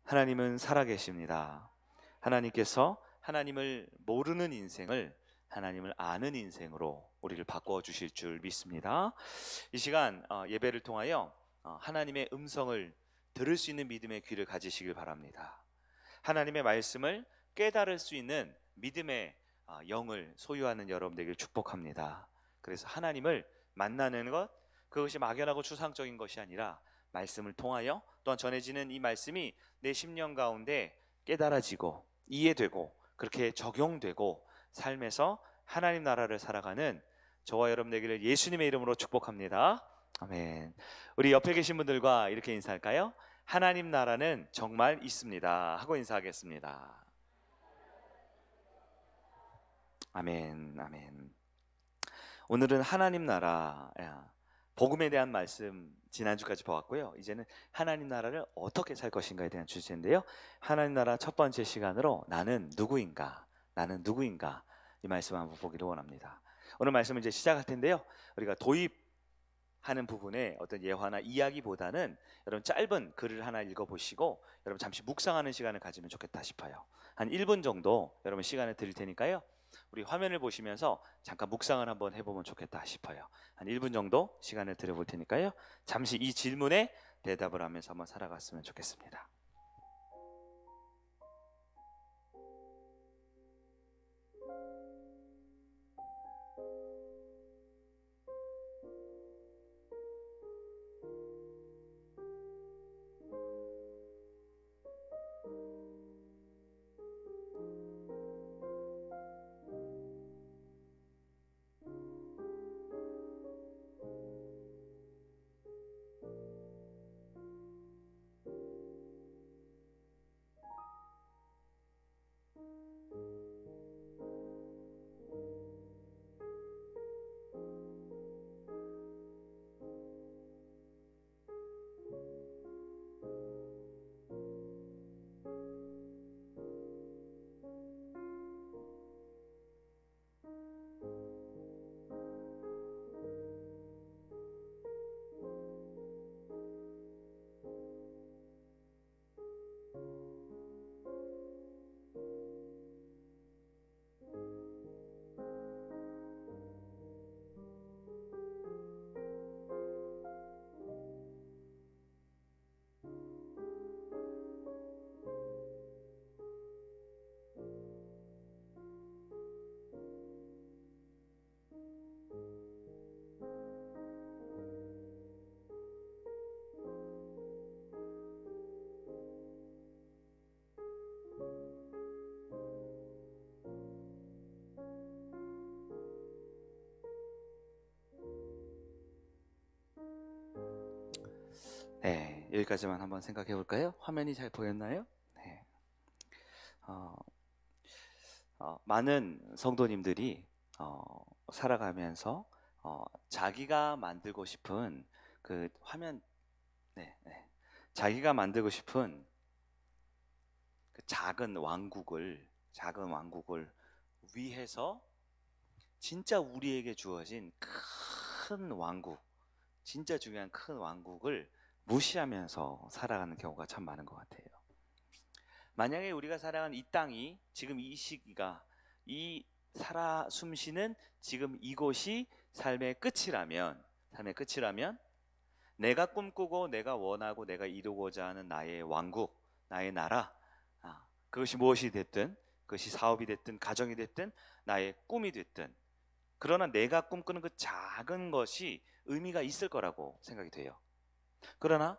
하나님은 살아계십니다. 하나님께서 하나님을 모르는 인생을 하나님을 아는 인생으로 우리를 바꿔 주실 줄 믿습니다. 이 시간 예배를 통하여 하나님의 음성을 들을 수 있는 믿음의 귀를 가지시길 바랍니다. 하나님의 말씀을 깨달을 수 있는 믿음의 영을 소유하는 여러분들에게 축복합니다. 그래서 하나님을 만나는 것, 그것이 막연하고 추상적인 것이 아니라 말씀을 통하여 또한 전해지는 이 말씀이 내 심령 가운데 깨달아지고 이해되고 그렇게 적용되고 삶에서 하나님 나라를 살아가는 저와 여러분 되기를 예수님의 이름으로 축복합니다. 아멘. 우리 옆에 계신 분들과 이렇게 인사할까요? 하나님 나라는 정말 있습니다 하고 인사하겠습니다. 아멘. 아멘. 오늘은 하나님 나라, 복음에 대한 말씀 지난주까지 보았고요. 이제는 하나님 나라를 어떻게 살 것인가에 대한 주제인데요. 하나님 나라 첫 번째 시간으로 나는 누구인가, 나는 누구인가, 이 말씀 한번 보기를 원합니다. 오늘 말씀을 이제 시작할 텐데요. 우리가 도입하는 부분에 어떤 예화나 이야기보다는 여러분 짧은 글을 하나 읽어보시고 여러분 잠시 묵상하는 시간을 가지면 좋겠다 싶어요. 한 1분 정도 여러분 시간을 드릴 테니까요. 우리 화면을 보시면서 잠깐 묵상을 한번 해보면 좋겠다 싶어요. 한 1분 정도 시간을 드려볼 테니까요. 잠시 이 질문에 대답을 하면서 한번 살아갔으면 좋겠습니다. 네, 여기까지만 한번 생각해 볼까요? 화면이 잘 보였나요? 네. 많은 성도님들이 살아가면서 자기가 만들고 싶은 그 화면, 자기가 만들고 싶은 그 작은 왕국을 위해서 진짜 우리에게 주어진 큰 왕국, 진짜 중요한 큰 왕국을 무시하면서 살아가는 경우가 참 많은 것 같아요. 만약에 우리가 살아가는 이 땅이 지금 이 시기가 이 살아 숨쉬는 지금 이곳이 삶의 끝이라면 내가 꿈꾸고 내가 원하고 내가 이루고자 하는 나의 왕국, 나의 나라, 그것이 무엇이 됐든, 그것이 사업이 됐든 가정이 됐든 나의 꿈이 됐든, 그러나 내가 꿈꾸는 그 작은 것이 의미가 있을 거라고 생각이 돼요. 그러나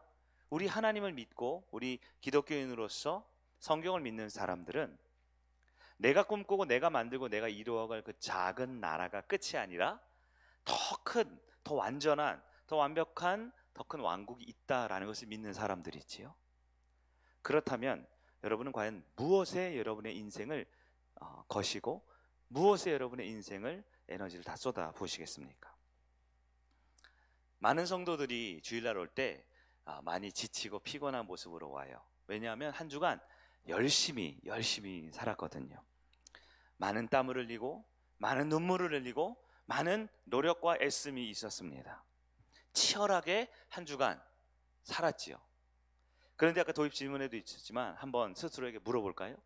우리 하나님을 믿고 우리 기독교인으로서 성경을 믿는 사람들은 내가 꿈꾸고 내가 만들고 내가 이루어갈 그 작은 나라가 끝이 아니라 더 큰, 더 완전한, 더 완벽한, 더 큰 왕국이 있다라는 것을 믿는 사람들이지요. 그렇다면 여러분은 과연 무엇에 여러분의 인생을 거시고 무엇에 여러분의 인생을 에너지를 다 쏟아 부으시겠습니까? 많은 성도들이 주일날 올 때 많이 지치고 피곤한 모습으로 와요. 왜냐하면 한 주간 열심히 살았거든요. 많은 땀을 흘리고 많은 눈물을 흘리고 많은 노력과 애씀이 있었습니다. 치열하게 한 주간 살았지요. 그런데 아까 도입 질문에도 있었지만 한번 스스로에게 물어볼까요?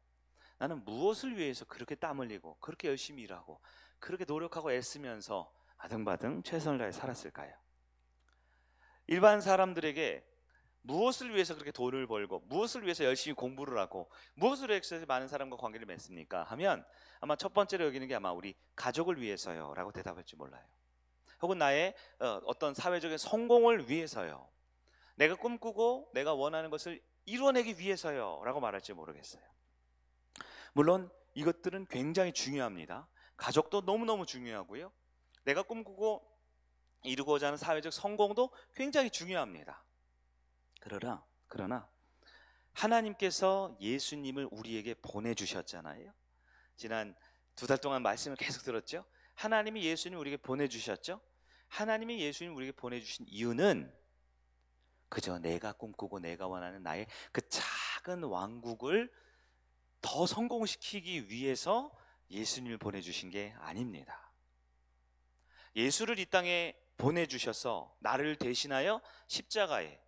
나는 무엇을 위해서 그렇게 땀 흘리고 그렇게 열심히 일하고 그렇게 노력하고 애쓰면서 아등바등 최선을 다해 살았을까요? 일반 사람들에게 무엇을 위해서 그렇게 돈을 벌고 무엇을 위해서 열심히 공부를 하고 무엇을 위해서 많은 사람과 관계를 맺습니까? 하면 아마 첫 번째로 여기는 게 아마 우리 가족을 위해서요 라고 대답할지 몰라요. 혹은 나의 어떤 사회적인 성공을 위해서요, 내가 꿈꾸고 내가 원하는 것을 이루어내기 위해서요 라고 말할지 모르겠어요. 물론 이것들은 굉장히 중요합니다. 가족도 너무너무 중요하고요, 내가 꿈꾸고 이루고자 하는 사회적 성공도 굉장히 중요합니다. 그러나 하나님께서 예수님을 우리에게 보내주셨잖아요. 지난 2달 동안 말씀을 계속 들었죠. 하나님이 예수님을 우리에게 보내주셨죠. 하나님이 예수님을 우리에게 보내주신 이유는 그저 내가 꿈꾸고 내가 원하는 나의 그 작은 왕국을 더 성공시키기 위해서 예수님을 보내주신 게 아닙니다. 예수를 이 땅에 보내주셔서 나를 대신하여 십자가에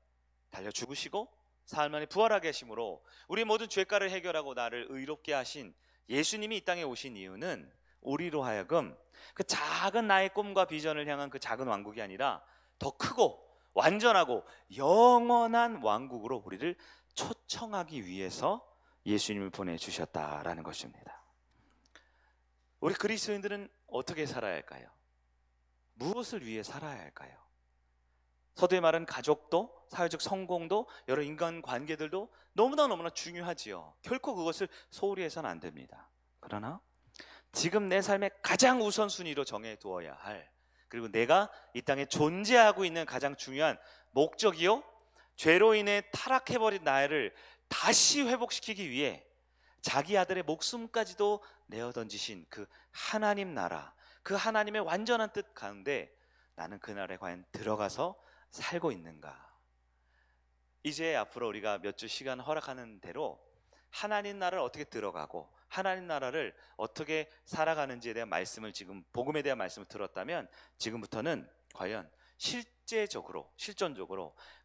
달려 죽으시고 사흘 만에 부활하게 하심으로 우리 모든 죄가를 해결하고 나를 의롭게 하신 예수님이 이 땅에 오신 이유는 우리로 하여금 그 작은 나의 꿈과 비전을 향한 그 작은 왕국이 아니라 더 크고 완전하고 영원한 왕국으로 우리를 초청하기 위해서 예수님을 보내주셨다라는 것입니다. 우리 그리스도인들은 어떻게 살아야 할까요? 무엇을 위해 살아야 할까요? 서두에 말한 가족도 사회적 성공도 여러 인간관계들도 너무나 중요하지요. 결코 그것을 소홀히 해서는 안 됩니다. 그러나 지금 내 삶의 가장 우선순위로 정해두어야 할, 그리고 내가 이 땅에 존재하고 있는 가장 중요한 목적이요, 죄로 인해 타락해버린 나를 다시 회복시키기 위해 자기 아들의 목숨까지도 내어던지신 그 하나님 나라, 그 하나님의 완전한 뜻 가운데 나는 그 나라에 과연 들어가서 살고 있는가? 이제 앞으로 우리가 몇 주 시간 허락하는 대로 하나님 나라를 어떻게 들어가고 하나님 나라를 어떻게 살아가는지에 대한 말씀을, 지금 복음에 대한 말씀을 들었다면 지금부터는 과연 실전적으로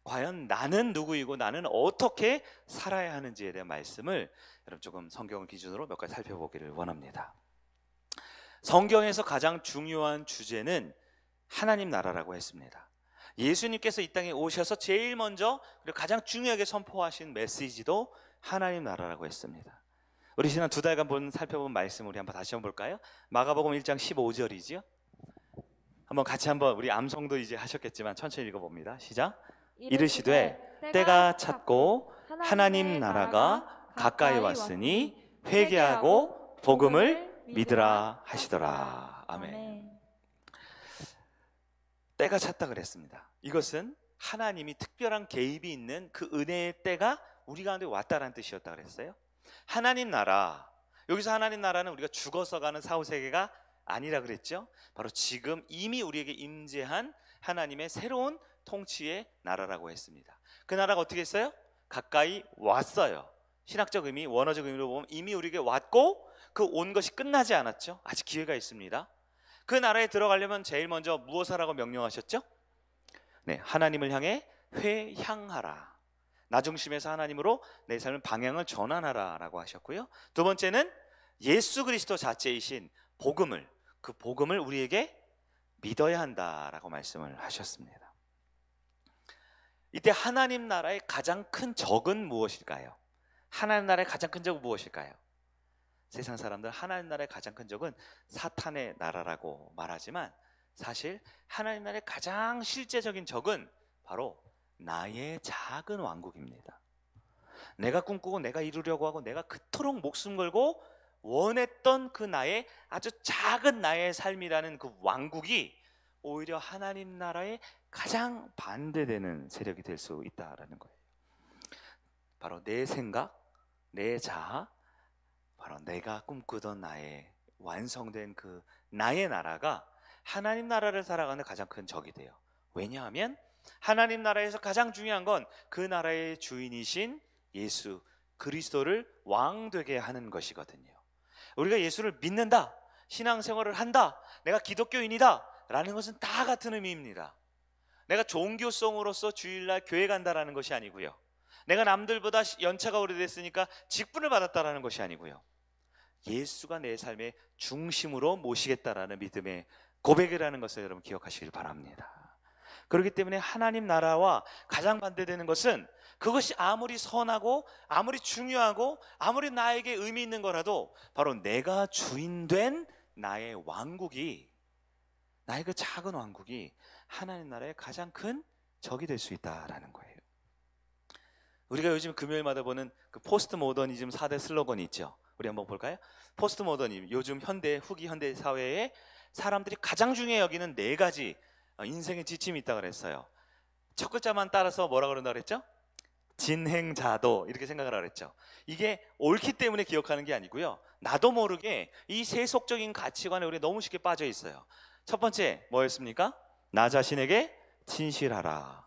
과연 나는 누구이고 나는 어떻게 살아야 하는지에 대한 말씀을 여러분 조금 성경을 기준으로 몇 가지 살펴보기를 원합니다. 성경에서 가장 중요한 주제는 하나님 나라라고 했습니다. 예수님께서 이 땅에 오셔서 제일 먼저 그리고 가장 중요하게 선포하신 메시지도 하나님 나라라고 했습니다. 우리 지난 2달간 살펴본 말씀 우리 한번 다시 한번 볼까요? 마가복음 1장 15절이지요. 한번 같이 한번, 우리 암송도 이제 하셨겠지만 천천히 읽어봅니다. 시작. 이르시되 때가 찼고 하나님 나라가 가까이 왔으니 회개하고 복음을 믿으라 하시더라. 아멘. 때가 찼다 그랬습니다. 이것은 하나님이 특별한 개입이 있는 그 은혜의 때가 우리 가운데 왔다라는 뜻이었다 그랬어요. 하나님 나라, 여기서 하나님 나라는 우리가 죽어서 가는 사후세계가 아니라 그랬죠. 바로 지금 이미 우리에게 임재한 하나님의 새로운 통치의 나라라고 했습니다. 그 나라가 어떻게 했어요? 가까이 왔어요. 신학적 의미, 원어적 의미로 보면 이미 우리에게 왔고 그 온 것이 끝나지 않았죠. 아직 기회가 있습니다. 그 나라에 들어가려면 제일 먼저 무엇을 하라고 명령하셨죠? 네, 하나님을 향해 회향하라. 나 중심에서 하나님으로 내 삶의 방향을 전환하라 라고 하셨고요. 두 번째는 예수 그리스도 자체이신 복음을, 그 복음을 우리에게 믿어야 한다라고 말씀을 하셨습니다. 이때 하나님 나라의 가장 큰 적은 무엇일까요? 하나님 나라의 가장 큰 적은 무엇일까요? 세상 사람들 하나님 나라의 가장 큰 적은 사탄의 나라라고 말하지만 사실 하나님 나라의 가장 실제적인 적은 바로 나의 작은 왕국입니다. 내가 꿈꾸고 내가 이루려고 하고 내가 그토록 목숨 걸고 원했던 그 나의 아주 작은 나의 삶이라는 그 왕국이 오히려 하나님 나라의 가장 반대되는 세력이 될 수 있다라는 거예요. 바로 내 생각, 내 자아, 바로 내가 꿈꾸던 나의 완성된 그 나의 나라가 하나님 나라를 살아가는 가장 큰 적이 돼요. 왜냐하면 하나님 나라에서 가장 중요한 건 그 나라의 주인이신 예수 그리스도를 왕 되게 하는 것이거든요. 우리가 예수를 믿는다, 신앙생활을 한다, 내가 기독교인이다 라는 것은 다 같은 의미입니다. 내가 종교성으로서 주일날 교회 간다라는 것이 아니고요, 내가 남들보다 연차가 오래됐으니까 직분을 받았다라는 것이 아니고요. 예수가 내 삶의 중심으로 모시겠다라는 믿음의 고백이라는 것을 여러분 기억하시길 바랍니다. 그렇기 때문에 하나님 나라와 가장 반대되는 것은 그것이 아무리 선하고 아무리 중요하고 아무리 나에게 의미 있는 거라도 바로 내가 주인된 나의 왕국이, 나의 그 작은 왕국이 하나님 나라의 가장 큰 적이 될 수 있다라는 거예요. 우리가 요즘 금요일마다 보는 그 포스트 모더니즘 4대 슬로건이 있죠. 우리 한번 볼까요? 포스트 모더니즘, 요즘 현대, 후기 현대 사회에 사람들이 가장 중요해 여기는 4가지 인생의 지침이 있다고 그랬어요. 첫 글자만 따라서 뭐라 그런다 그랬죠? 진행자도, 이렇게 생각을 하라 그랬죠. 이게 옳기 때문에 기억하는 게 아니고요, 나도 모르게 이 세속적인 가치관에 우리가 너무 쉽게 빠져 있어요. 첫 번째 뭐였습니까? 나 자신에게 진실하라.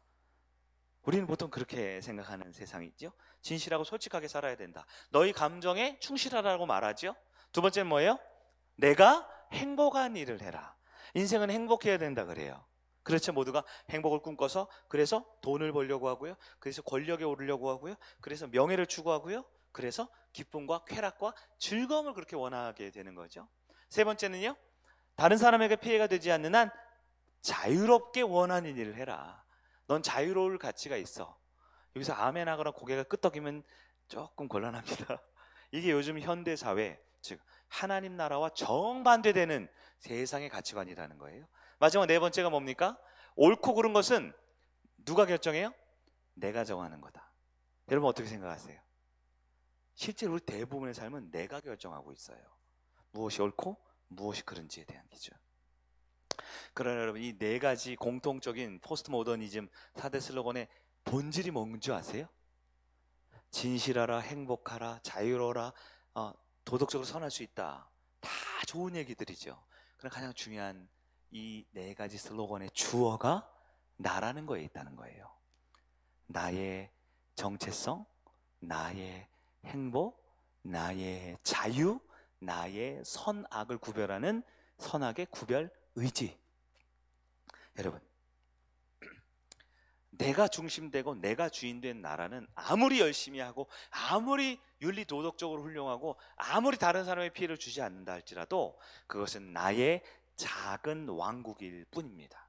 우리는 보통 그렇게 생각하는 세상이죠. 진실하고 솔직하게 살아야 된다. 너희 감정에 충실하라고 말하죠. 두 번째는 뭐예요? 내가 행복한 일을 해라. 인생은 행복해야 된다 그래요. 그렇죠. 모두가 행복을 꿈꿔서, 그래서 돈을 벌려고 하고요, 그래서 권력에 오르려고 하고요, 그래서 명예를 추구하고요, 그래서 기쁨과 쾌락과 즐거움을 그렇게 원하게 되는 거죠. 세 번째는요, 다른 사람에게 피해가 되지 않는 한 자유롭게 원하는 일을 해라. 넌 자유로울 가치가 있어. 여기서 아멘 하거나 고개가 끄덕이면 조금 곤란합니다. 이게 요즘 현대 사회, 즉 하나님 나라와 정반대되는 세상의 가치관이라는 거예요. 마지막 4번째가 뭡니까? 옳고 그른 것은 누가 결정해요? 내가 정하는 거다. 여러분 어떻게 생각하세요? 실제로 우리 대부분의 삶은 내가 결정하고 있어요. 무엇이 옳고 무엇이 그른지에 대한 기준. 그러나 여러분, 이 4가지 공통적인 포스트 모더니즘 4대 슬로건의 본질이 뭔지 아세요? 진실하라, 행복하라, 자유로워라, 도덕적으로 선할 수 있다. 다 좋은 얘기들이죠. 그러나 가장 중요한 이 4가지 슬로건의 주어가 나라는 거에 있다는 거예요. 나의 정체성, 나의 행복, 나의 자유, 나의 선악을 구별하는 선악의 구별 의지. 여러분, 내가 중심되고 내가 주인된 나라는 아무리 열심히 하고 아무리 윤리 도덕적으로 훌륭하고 아무리 다른 사람의 피해를 주지 않는다 할지라도 그것은 나의 작은 왕국일 뿐입니다.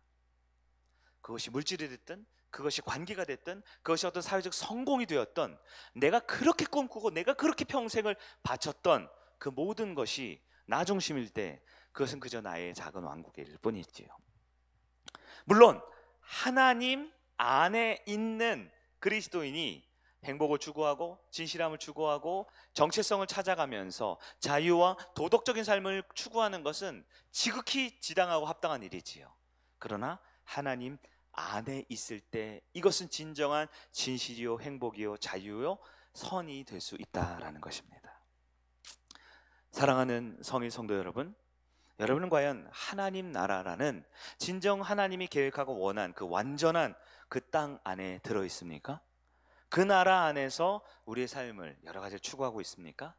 그것이 물질이 됐든, 그것이 관계가 됐든, 그것이 어떤 사회적 성공이 되었던, 내가 그렇게 꿈꾸고 내가 그렇게 평생을 바쳤던 그 모든 것이 나 중심일 때 그것은 그저 나의 작은 왕국일 뿐이지요. 물론 하나님 안에 있는 그리스도인이 행복을 추구하고 진실함을 추구하고 정체성을 찾아가면서 자유와 도덕적인 삶을 추구하는 것은 지극히 지당하고 합당한 일이지요. 그러나 하나님 안에 있을 때 이것은 진정한 진실이요, 행복이요, 자유요, 선이 될 수 있다라는 것입니다. 사랑하는 성인 성도 여러분, 여러분은 과연 하나님 나라라는 진정 하나님이 계획하고 원한 그 완전한 그 땅 안에 들어 있습니까? 그 나라 안에서 우리의 삶을 여러 가지를 추구하고 있습니까?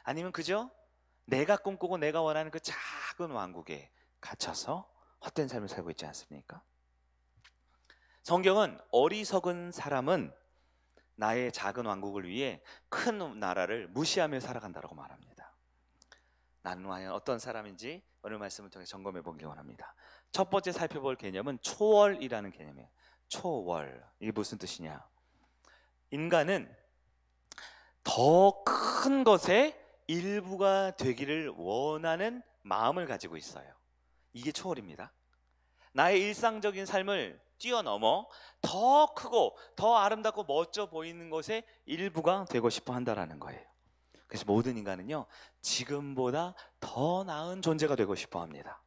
아니면 그저 내가 꿈꾸고 내가 원하는 그 작은 왕국에 갇혀서 헛된 삶을 살고 있지 않습니까? 성경은 어리석은 사람은 나의 작은 왕국을 위해 큰 나라를 무시하며 살아간다고 말합니다. 나는 과연 어떤 사람인지 오늘 말씀을 통해 점검해 보길 원합니다. 첫 번째 살펴볼 개념은 초월이라는 개념이에요. 초월, 이게 무슨 뜻이냐? 인간은 더 큰 것의 일부가 되기를 원하는 마음을 가지고 있어요. 이게 초월입니다. 나의 일상적인 삶을 뛰어넘어 더 크고 더 아름답고 멋져 보이는 것의 일부가 되고 싶어 한다는 거예요. 그래서 모든 인간은요, 지금보다 더 나은 존재가 되고 싶어 합니다.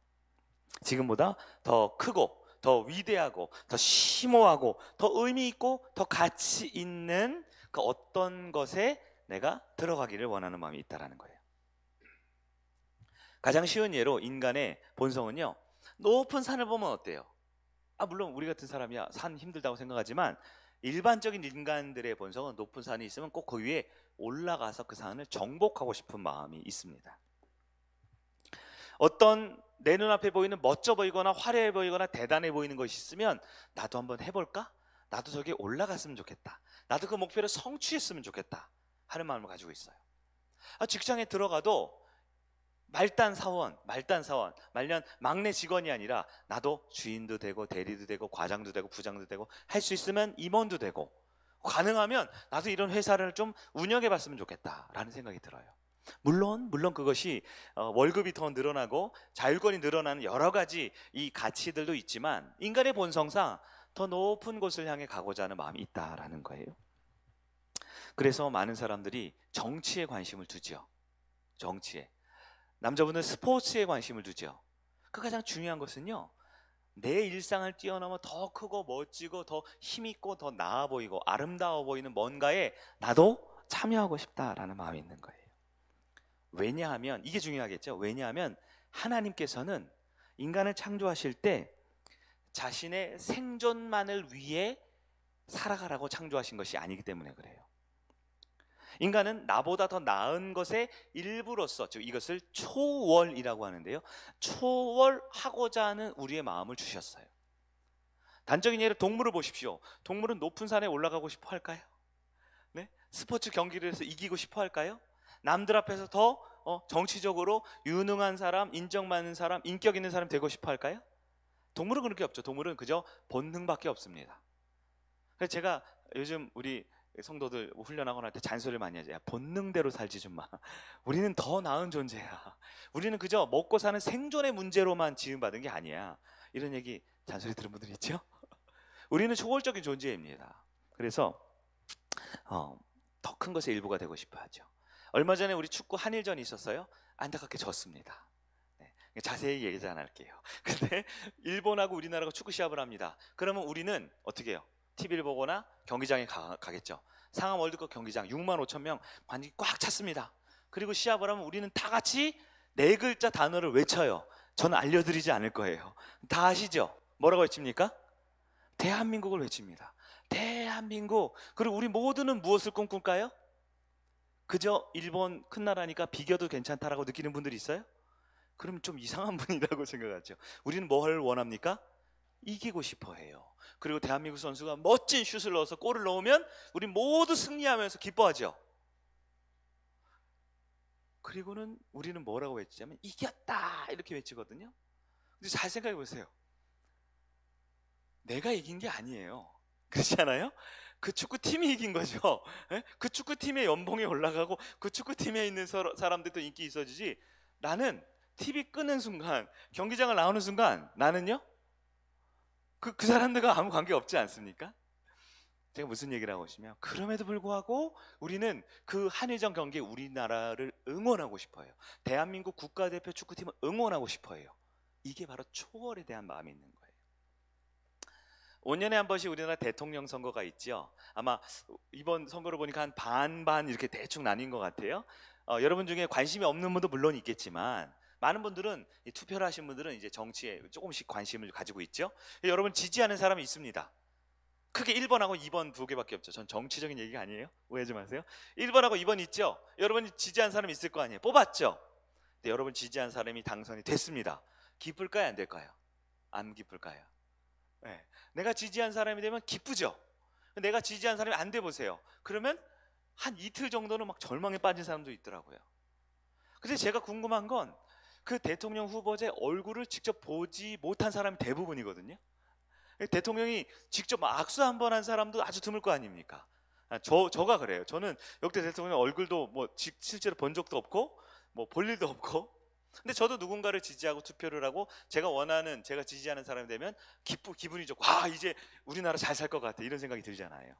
지금보다 더 크고 더 위대하고 더 심오하고 더 의미 있고 더 가치 있는 그 어떤 것에 내가 들어가기를 원하는 마음이 있다는 거예요. 가장 쉬운 예로 인간의 본성은요, 높은 산을 보면 어때요? 물론 우리 같은 사람이야 산 힘들다고 생각하지만 일반적인 인간들의 본성은 높은 산이 있으면 꼭 그 위에 올라가서 그 산을 정복하고 싶은 마음이 있습니다. 어떤 내 눈앞에 보이는 멋져 보이거나 화려해 보이거나 대단해 보이는 것이 있으면 나도 한번 해볼까? 나도 저기 올라갔으면 좋겠다. 나도 그 목표를 성취했으면 좋겠다 하는 마음을 가지고 있어요. 직장에 들어가도 말단 사원, 말년 막내 직원이 아니라 나도 주인도 되고 대리도 되고 과장도 되고 부장도 되고 할 수 있으면 임원도 되고 가능하면 나도 이런 회사를 좀 운영해 봤으면 좋겠다라는 생각이 들어요. 물론 그것이 월급이 더 늘어나고 자율권이 늘어나는 여러 가지 이 가치들도 있지만 인간의 본성상 더 높은 곳을 향해 가고자 하는 마음이 있다라는 거예요. 그래서 많은 사람들이 정치에 관심을 두지요. 정치에. 남자분은 스포츠에 관심을 두죠. 그 가장 중요한 것은요, 내 일상을 뛰어넘어 더 크고 멋지고 더 힘있고 더 나아 보이고 아름다워 보이는 뭔가에 나도 참여하고 싶다라는 마음이 있는 거예요. 왜냐하면 이게 중요하겠죠. 왜냐하면 하나님께서는 인간을 창조하실 때 자신의 생존만을 위해 살아가라고 창조하신 것이 아니기 때문에 그래요. 인간은 나보다 더 나은 것의 일부로서, 즉 이것을 초월이라고 하는데요, 초월하고자 하는 우리의 마음을 주셨어요. 단적인 예로 동물을 보십시오. 동물은 높은 산에 올라가고 싶어 할까요? 네? 스포츠 경기를 해서 이기고 싶어 할까요? 남들 앞에서 더 정치적으로 유능한 사람, 인정받는 사람, 인격 있는 사람 되고 싶어 할까요? 동물은 그런 게 없죠. 동물은 그저 본능밖에 없습니다. 그래서 제가 요즘 우리 성도들 훈련하고 날 때 잔소리를 많이 하죠. 야, 본능대로 살지 좀 마. 우리는 더 나은 존재야. 우리는 그저 먹고 사는 생존의 문제로만 지음받은 게 아니야. 이런 얘기 잔소리 들은 분들 있죠? 우리는 초월적인 존재입니다. 그래서 더 큰 것의 일부가 되고 싶어 하죠. 얼마 전에 우리 축구 한일전이 있었어요. 안타깝게 졌습니다. 네, 자세히 얘기 안 할게요. 근데 일본하고 우리나라가 축구 시합을 합니다. 그러면 우리는 어떻게 해요? TV를 보거나 경기장에 가겠죠. 상암 월드컵 경기장 6만 5천 명 관중이 꽉 찼습니다. 그리고 시합을 하면 우리는 다 같이 네 글자 단어를 외쳐요. 저는 알려드리지 않을 거예요. 다 아시죠? 뭐라고 외칩니까? 대한민국을 외칩니다. 대한민국. 그리고 우리 모두는 무엇을 꿈꿀까요? 그저 일본 큰 나라니까 비겨도 괜찮다라고 느끼는 분들이 있어요? 그럼 좀 이상한 분이라고 생각하죠. 우리는 뭘 원합니까? 이기고 싶어 해요. 그리고 대한민국 선수가 멋진 슛을 넣어서 골을 넣으면 우리 모두 승리하면서 기뻐하죠. 그리고는 우리는 뭐라고 외치냐면 이겼다 이렇게 외치거든요. 근데 잘 생각해 보세요. 내가 이긴 게 아니에요. 그렇지 않아요? 그 축구팀이 이긴 거죠. 그 축구팀의 연봉이 올라가고 그 축구팀에 있는 사람들도 인기 있어지지, 나는 TV 끄는 순간, 경기장을 나오는 순간 나는요 그 사람들과 아무 관계 없지 않습니까? 제가 무슨 얘기를 하고 있으면, 그럼에도 불구하고 우리는 그 한일전 경기에 우리나라를 응원하고 싶어요. 대한민국 국가대표 축구팀을 응원하고 싶어요. 이게 바로 초월에 대한 마음이 있는 거예요. 5년에 한 번씩 우리나라 대통령 선거가 있죠. 아마 이번 선거를 보니까 한 반반 이렇게 대충 나뉜 것 같아요. 여러분 중에 관심이 없는 분도 물론 있겠지만 많은 분들은, 투표를 하신 분들은 이제 정치에 조금씩 관심을 가지고 있죠. 여러분 지지하는 사람이 있습니다. 크게 1번하고 2번 두 개밖에 없죠. 전 정치적인 얘기가 아니에요. 오해하지 마세요. 1번하고 2번 있죠. 여러분이 지지한 사람이 있을 거 아니에요. 뽑았죠. 근데 여러분 지지한 사람이 당선이 됐습니다. 기쁠까요, 안 될까요? 안 기쁠까요? 네. 내가 지지한 사람이 되면 기쁘죠. 내가 지지한 사람이 안 돼 보세요. 그러면 한 이틀 정도는 막 절망에 빠진 사람도 있더라고요. 근데 제가 궁금한 건 그 대통령 후보자의 얼굴을 직접 보지 못한 사람이 대부분이거든요. 대통령이 직접 악수 한 번 한 사람도 아주 드물 거 아닙니까? 저가 그래요. 저는 역대 대통령 얼굴도 뭐 실제로 본 적도 없고 뭐 볼 일도 없고, 근데 저도 누군가를 지지하고 투표를 하고 제가 원하는, 제가 지지하는 사람이 되면 기분이 좋고, 이제 우리나라 잘 살 것 같아, 이런 생각이 들잖아요.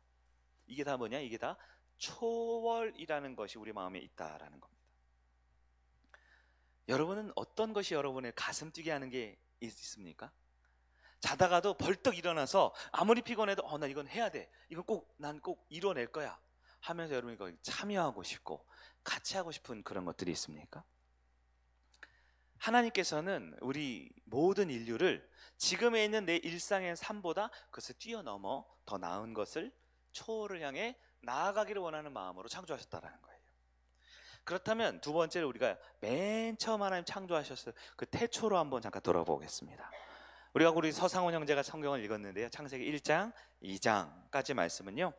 이게 다 뭐냐? 이게 다 초월이라는 것이 우리 마음에 있다라는 겁니다. 여러분은 어떤 것이 여러분의 가슴 뛰게 하는 게 있습니까? 자다가도 벌떡 일어나서 아무리 피곤해도 나 이건 해야 돼, 이건 난 꼭 이뤄낼 거야 하면서 여러분이 거기 참여하고 싶고 같이 하고 싶은 그런 것들이 있습니까? 하나님께서는 우리 모든 인류를 지금에 있는 내 일상의 삶보다 그것을 뛰어넘어 더 나은 것을, 초월을 향해 나아가기를 원하는 마음으로 창조하셨다는 거예요. 그렇다면 두 번째로 우리가 맨 처음 하나님 창조하셨을 그 태초로 한번 잠깐 돌아보겠습니다. 우리 서상훈 형제가 성경을 읽었는데요, 창세기 1장 2장까지 말씀은요,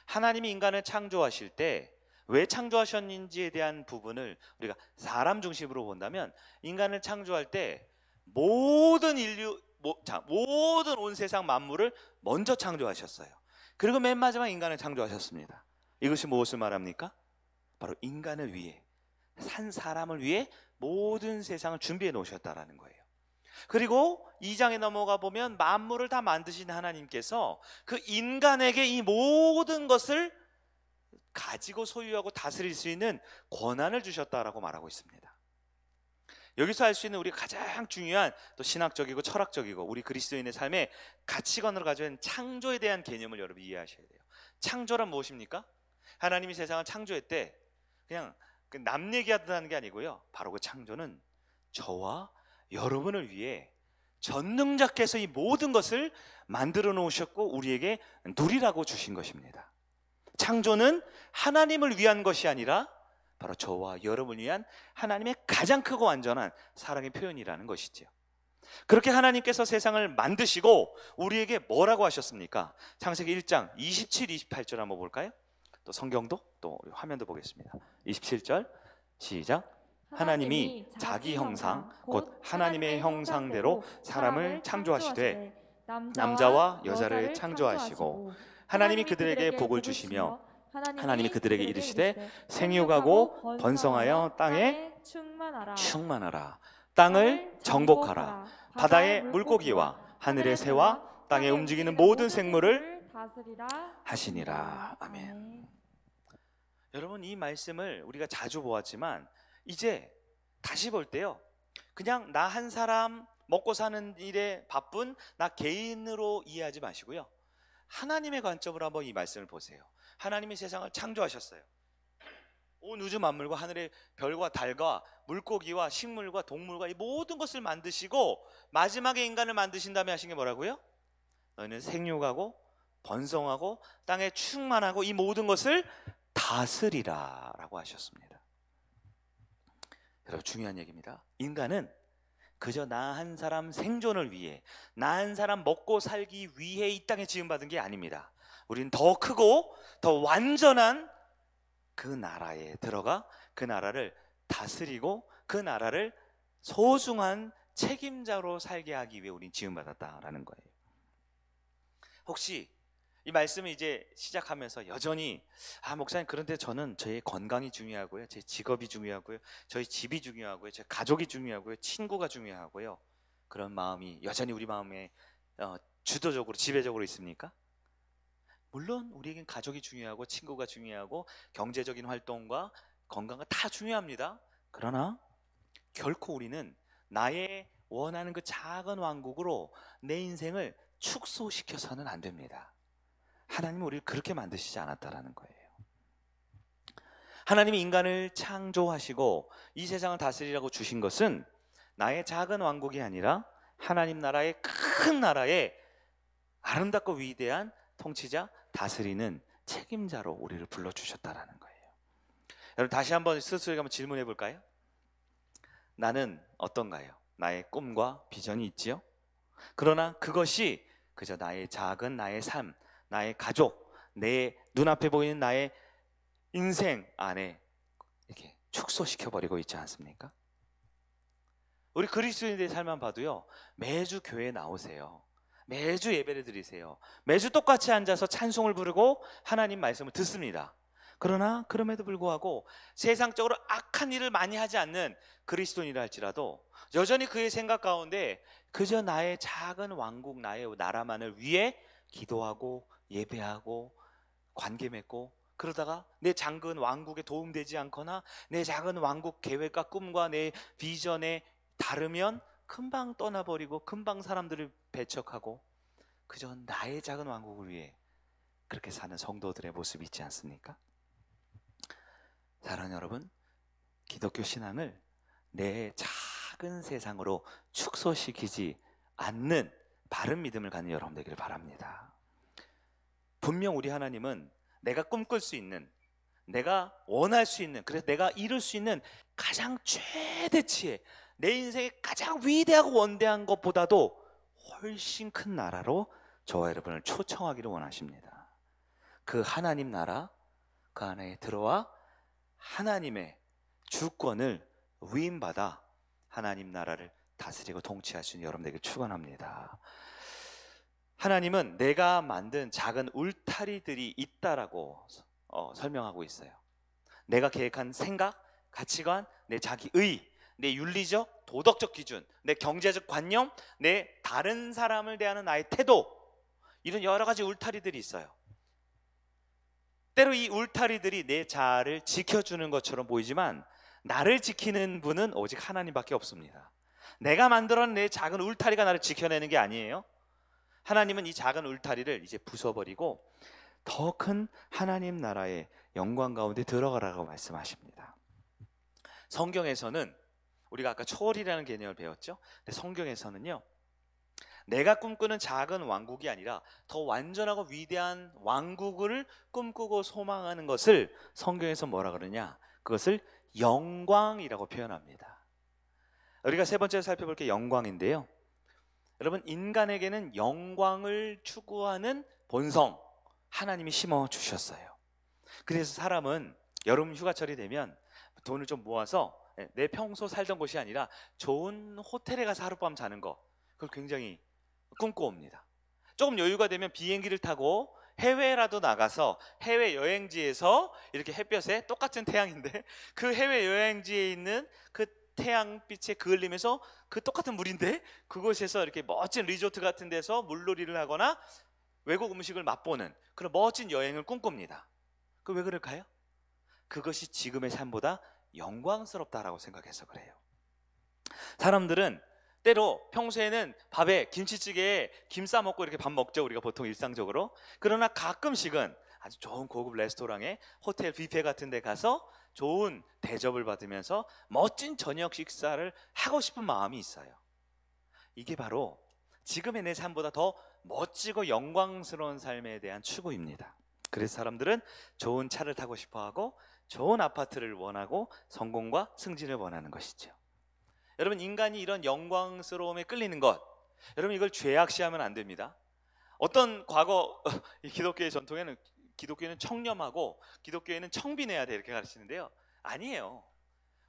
하나님이 인간을 창조하실 때 왜 창조하셨는지에 대한 부분을 우리가 사람 중심으로 본다면, 인간을 창조할 때 모든 모든 온 세상 만물을 먼저 창조하셨어요. 그리고 맨 마지막 인간을 창조하셨습니다. 이것이 무엇을 말합니까? 바로 인간을 위해, 산 사람을 위해 모든 세상을 준비해 놓으셨다라는 거예요. 그리고 2장에 넘어가 보면 만물을 다 만드신 하나님께서 그 인간에게 이 모든 것을 가지고 소유하고 다스릴 수 있는 권한을 주셨다라고 말하고 있습니다. 여기서 알 수 있는 우리 가장 중요한 또 신학적이고 철학적이고 우리 그리스도인의 삶의 가치관으로 가져온 창조에 대한 개념을 여러분 이해하셔야 돼요. 창조란 무엇입니까? 하나님이 세상을 창조했대 그냥 남 얘기하던 게 아니고요. 바로 그 창조는 저와 여러분을 위해 전능자께서 이 모든 것을 만들어 놓으셨고 우리에게 누리라고 주신 것입니다. 창조는 하나님을 위한 것이 아니라 바로 저와 여러분을 위한 하나님의 가장 크고 완전한 사랑의 표현이라는 것이죠. 그렇게 하나님께서 세상을 만드시고 우리에게 뭐라고 하셨습니까? 창세기 1장 27, 28절 한번 볼까요? 또 성경도 또 우리 화면도 보겠습니다. 27절 시작. 하나님이 자기 형상 곧 하나님의 형상대로 사람을 창조하시되 남자와 여자를 창조하시고 하나님이 그들에게 복을 주시며 하나님이 그들에게 이르시되 생육하고 번성하여 땅에 충만하라. 땅을 정복하라. 바다의 물고기와 하늘의 새와 땅에 움직이는 모든 생물을 하시니라. 아멘. 여러분, 이 말씀을 우리가 자주 보았지만 이제 다시 볼 때요, 그냥 나 한 사람 먹고 사는 일에 바쁜 나 개인으로 이해하지 마시고요, 하나님의 관점으로 한번 이 말씀을 보세요. 하나님이 세상을 창조하셨어요. 온 우주 만물과 하늘의 별과 달과 물고기와 식물과 동물과 이 모든 것을 만드시고 마지막에 인간을 만드신 다음에 하신 게 뭐라고요? 너희는 생육하고 번성하고 땅에 충만하고 이 모든 것을 다스리라 라고 하셨습니다. 여러분, 중요한 얘기입니다. 인간은 그저 나 한 사람 생존을 위해, 나 한 사람 먹고 살기 위해 이 땅에 지음받은 게 아닙니다. 우리는 더 크고 더 완전한 그 나라에 들어가 그 나라를 다스리고 그 나라를 소중한 책임자로 살게 하기 위해 우리는 지음받았다라는 거예요. 혹시 이 말씀을 이제 시작하면서 여전히 목사님, 그런데 저는 저의 건강이 중요하고요, 제 직업이 중요하고요, 저희 집이 중요하고요, 제 가족이 중요하고요, 친구가 중요하고요, 그런 마음이 여전히 우리 마음에 주도적으로 지배적으로 있습니까? 물론 우리에겐 가족이 중요하고 친구가 중요하고 경제적인 활동과 건강가 다 중요합니다. 그러나 결코 우리는 나의 원하는 그 작은 왕국으로 내 인생을 축소시켜서는 안 됩니다. 하나님은 우리를 그렇게 만드시지 않았다라는 거예요. 하나님이 인간을 창조하시고 이 세상을 다스리라고 주신 것은 나의 작은 왕국이 아니라 하나님 나라의 큰 나라의 아름답고 위대한 통치자, 다스리는 책임자로 우리를 불러주셨다라는 거예요. 여러분, 다시 한번 스스로에게 한번 질문해 볼까요? 나는 어떤가요? 나의 꿈과 비전이 있지요? 그러나 그것이 그저 나의 작은 나의 삶, 나의 가족, 내 눈앞에 보이는 나의 인생 안에 이렇게 축소시켜버리고 있지 않습니까? 우리 그리스도인들의 삶만 봐도요, 매주 교회에 나오세요. 매주 예배를 드리세요. 매주 똑같이 앉아서 찬송을 부르고 하나님 말씀을 듣습니다. 그러나 그럼에도 불구하고 세상적으로 악한 일을 많이 하지 않는 그리스도인이라 할지라도 여전히 그의 생각 가운데 그저 나의 작은 왕국, 나의 나라만을 위해 기도하고 예배하고 관계 맺고, 그러다가 내 작은 왕국에 도움되지 않거나 내 작은 왕국 계획과 꿈과 내 비전에 다르면 금방 떠나버리고 금방 사람들을 배척하고 그저 나의 작은 왕국을 위해 그렇게 사는 성도들의 모습이 있지 않습니까? 사랑하는 여러분, 기독교 신앙을 내 작은 세상으로 축소시키지 않는 바른 믿음을 갖는 여러분 되기를 바랍니다. 분명 우리 하나님은 내가 꿈꿀 수 있는, 내가 원할 수 있는, 그래서 내가 이룰 수 있는 가장 최대치의 내 인생의 가장 위대하고 원대한 것보다도 훨씬 큰 나라로 저와 여러분을 초청하기를 원하십니다. 그 하나님 나라 그 안에 들어와 하나님의 주권을 위임받아 하나님 나라를 다스리고 통치할 수 있는 여러분에게 축원합니다. 하나님은 내가 만든 작은 울타리들이 있다라고 설명하고 있어요. 내가 계획한 생각, 가치관, 내 자기의, 내 윤리적, 도덕적 기준, 내 경제적 관념, 내 다른 사람을 대하는 나의 태도, 이런 여러 가지 울타리들이 있어요. 때로 이 울타리들이 내 자아를 지켜주는 것처럼 보이지만 나를 지키는 분은 오직 하나님밖에 없습니다. 내가 만들어낸 내 작은 울타리가 나를 지켜내는 게 아니에요. 하나님은 이 작은 울타리를 이제 부숴버리고 더 큰 하나님 나라의 영광 가운데 들어가라고 말씀하십니다. 성경에서는 우리가 아까 초월이라는 개념을 배웠죠. 근데 성경에서는요, 내가 꿈꾸는 작은 왕국이 아니라 더 완전하고 위대한 왕국을 꿈꾸고 소망하는 것을 성경에서 뭐라 그러냐, 그것을 영광이라고 표현합니다. 우리가 세 번째로 살펴볼 게 영광인데요, 여러분, 인간에게는 영광을 추구하는 본성 하나님이 심어 주셨어요. 그래서 사람은 여름 휴가철이 되면 돈을 좀 모아서 내 평소 살던 곳이 아니라 좋은 호텔에 가서 하룻밤 자는 거, 그걸 굉장히 꿈꿔옵니다. 조금 여유가 되면 비행기를 타고 해외라도 나가서 해외 여행지에서 이렇게 햇볕에 똑같은 태양인데 그 해외 여행지에 있는 그 태양빛에 그을리면서 그 똑같은 물인데 그곳에서 이렇게 멋진 리조트 같은 데서 물놀이를 하거나 외국 음식을 맛보는 그런 멋진 여행을 꿈꿉니다. 그 왜 그럴까요? 그것이 지금의 삶보다 영광스럽다라고 생각해서 그래요. 사람들은 때로 평소에는 밥에 김치찌개에 김 싸 먹고 이렇게 밥 먹죠, 우리가 보통 일상적으로. 그러나 가끔씩은 아주 좋은 고급 레스토랑에 호텔 뷔페 같은 데 가서 좋은 대접을 받으면서 멋진 저녁 식사를 하고 싶은 마음이 있어요. 이게 바로 지금의 내 삶보다 더 멋지고 영광스러운 삶에 대한 추구입니다. 그래서 사람들은 좋은 차를 타고 싶어하고 좋은 아파트를 원하고 성공과 승진을 원하는 것이죠. 여러분, 인간이 이런 영광스러움에 끌리는 것, 여러분 이걸 죄악시하면 안 됩니다. 어떤 과거 기독교의 전통에는 기독교는 청렴하고 기독교에는 청빈해야 돼 이렇게 가르치는데요, 아니에요.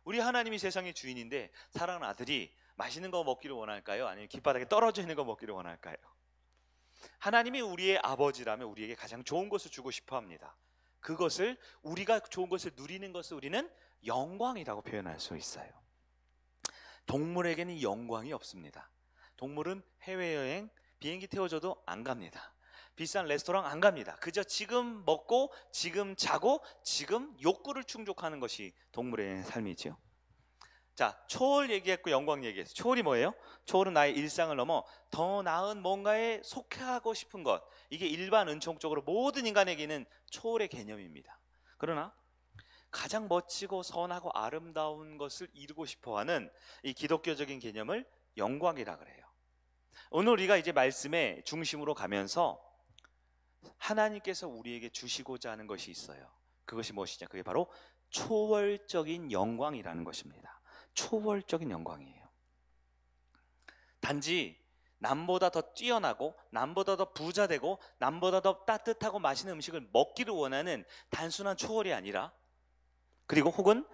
우리 하나님이 세상의 주인인데 사랑하는 아들이 맛있는 거 먹기를 원할까요? 아니면 길바닥에 떨어져 있는 거 먹기를 원할까요? 하나님이 우리의 아버지라면 우리에게 가장 좋은 것을 주고 싶어 합니다. 그것을, 우리가 좋은 것을 누리는 것을 우리는 영광이라고 표현할 수 있어요. 동물에게는 영광이 없습니다. 동물은 해외여행 비행기 태워줘도 안 갑니다. 비싼 레스토랑 안 갑니다. 그저 지금 먹고 지금 자고 지금 욕구를 충족하는 것이 동물의 삶이지요. 자, 초월 얘기했고 영광 얘기했어요. 초월이 뭐예요? 초월은 나의 일상을 넘어 더 나은 뭔가에 속하고 싶은 것, 이게 일반 은총적으로 모든 인간에게는 초월의 개념입니다. 그러나 가장 멋지고 선하고 아름다운 것을 이루고 싶어하는 이 기독교적인 개념을 영광이라 그래요. 오늘 우리가 이제 말씀의 중심으로 가면서 하나님께서 우리에게 주시고자 하는 것이 있어요. 그것이 무엇이냐? 그게 바로 초월적인 영광이라는 것입니다. 초월적인 영광이에요. 단지 남보다 더 뛰어나고 남보다 더 부자되고 남보다 더 따뜻하고 맛있는 음식을 먹기를 원하는 단순한 초월이 아니라, 그리고 혹은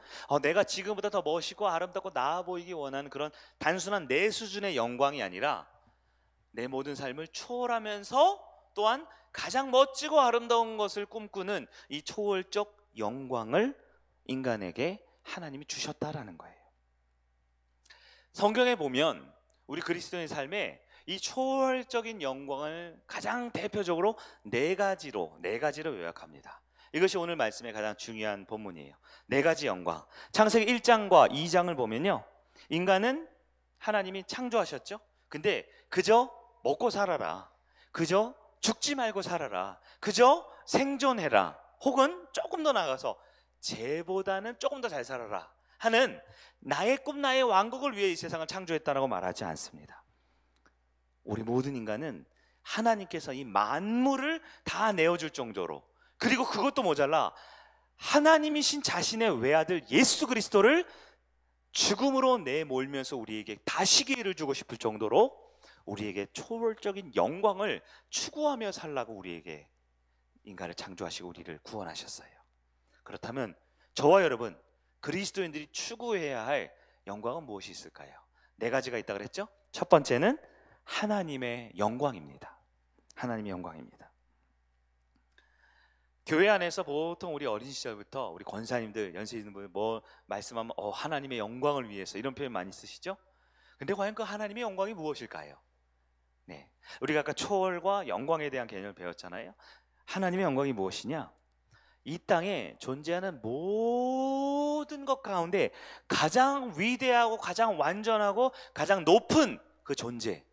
내가 지금보다 더 멋있고 아름답고 나아 보이기 원하는 그런 단순한 내 수준의 영광이 아니라 내 모든 삶을 초월하면서 또한 가장 멋지고 아름다운 것을 꿈꾸는 이 초월적 영광을 인간에게 하나님이 주셨다라는 거예요. 성경에 보면 우리 그리스도인의 삶에 이 초월적인 영광을 가장 대표적으로 네 가지로 요약합니다. 이것이 오늘 말씀의 가장 중요한 본문이에요. 네 가지 영광. 창세기 1장과 2장을 보면요, 인간은 하나님이 창조하셨죠. 근데 그저 먹고 살아라, 그저 죽지 말고 살아라, 그저 생존해라, 혹은 조금 더 나아가서 쟤보다는 조금 더 잘 살아라 하는 나의 꿈, 나의 왕국을 위해 이 세상을 창조했다라고 말하지 않습니다. 우리 모든 인간은 하나님께서 이 만물을 다 내어줄 정도로, 그리고 그것도 모자라 하나님이신 자신의 외아들 예수 그리스도를 죽음으로 내몰면서 우리에게 다시 기회를 주고 싶을 정도로 우리에게 초월적인 영광을 추구하며 살라고 우리에게 인간을 창조하시고 우리를 구원하셨어요. 그렇다면 저와 여러분 그리스도인들이 추구해야 할 영광은 무엇이 있을까요? 네 가지가 있다고 그랬죠? 첫 번째는 하나님의 영광입니다. 하나님의 영광입니다. 교회 안에서 보통 우리 어린 시절부터 우리 권사님들, 연세 있는 분들 뭐 말씀하면 하나님의 영광을 위해서 이런 표현 많이 쓰시죠? 근데 과연 그 하나님의 영광이 무엇일까요? 네, 우리가 아까 초월과 영광에 대한 개념을 배웠잖아요. 하나님의 영광이 무엇이냐? 이 땅에 존재하는 모든 것 가운데 가장 위대하고 가장 완전하고 가장 높은 그 존재,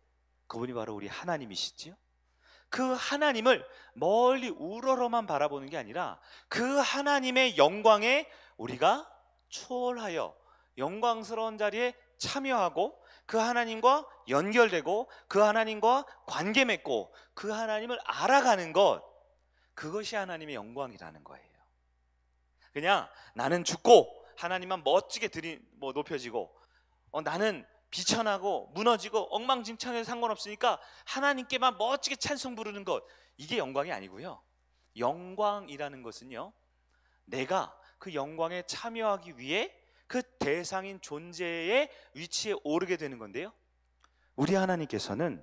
그분이 바로 우리 하나님이시지요. 그 하나님을 멀리 우러러만 바라보는 게 아니라 그 하나님의 영광에 우리가 초월하여 영광스러운 자리에 참여하고 그 하나님과 연결되고 그 하나님과 관계 맺고 그 하나님을 알아가는 것, 그것이 하나님의 영광이라는 거예요. 그냥 나는 죽고 하나님만 멋지게 높여지고 나는 비천하고 무너지고 엉망진창해도 상관없으니까 하나님께만 멋지게 찬송 부르는 것, 이게 영광이 아니고요. 영광이라는 것은요, 내가 그 영광에 참여하기 위해 그 대상인 존재의 위치에 오르게 되는 건데요, 우리 하나님께서는,